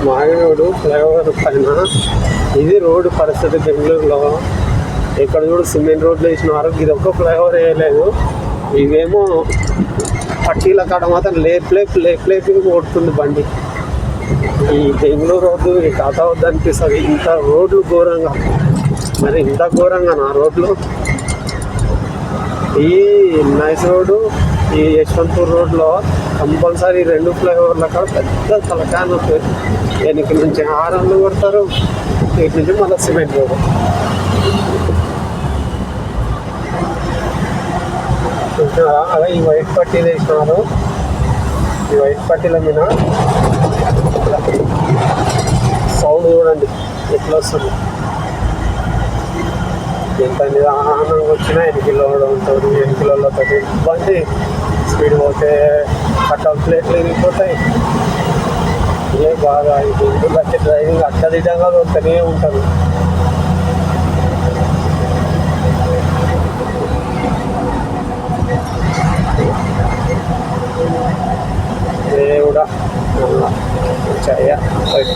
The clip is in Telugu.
మాగనోడు ఫ్లైఓవర్ పైన ఇది రోడ్డు పరిస్థితి బెంగళూరులో. ఇక్కడ చూడు సిమెంట్ రోడ్లు వేసినారు, ఇది ఒక్క ఫ్లైఓవర్ వేయలేదు. ఇవేమో పట్టీల కాడ మాత్రం లేపు కొడుతుంది బండి. ఈ బెంగళూరు రోడ్డు ఈ టాటా వద్ద అనిపిస్తుంది. ఇంత రోడ్లు ఘోరంగా, మరి ఇంత ఘోరంగా నా రోడ్లు. ఈ నైస్ రోడ్డు ఈ యశ్వంతపూర్ రోడ్లో కంపల్సరీ 2 ఫ్లైఓవర్ల కాడ పెద్ద తలకాయ నొప్పి. వెనక నుంచి హారన్లు కొడతారు, ఇటు నుంచి మళ్ళీ సిమెంట్ రోడ్డు. అలా ఈ వైట్ పట్టీలు వేసినారు. ఈ వైట్ పట్టీల మీద సౌండ్ చూడండి ఎట్లా వస్తుంది. ఎంత నిదానంగా వచ్చినా ఎన్నికల్లో ఉంటుంది. ఎన్నికలలో బండి స్పీడ్ పోతే కట్టాల్ ప్లేట్లు విరిగిపోతాయి. ఇదే బాగా ఇంటి బట్టి డ్రైవింగ్ అట్టదిడ్డంగా దొరుకుతూనే ఉంటుంది. దేవుడా వచ్చాయా బయట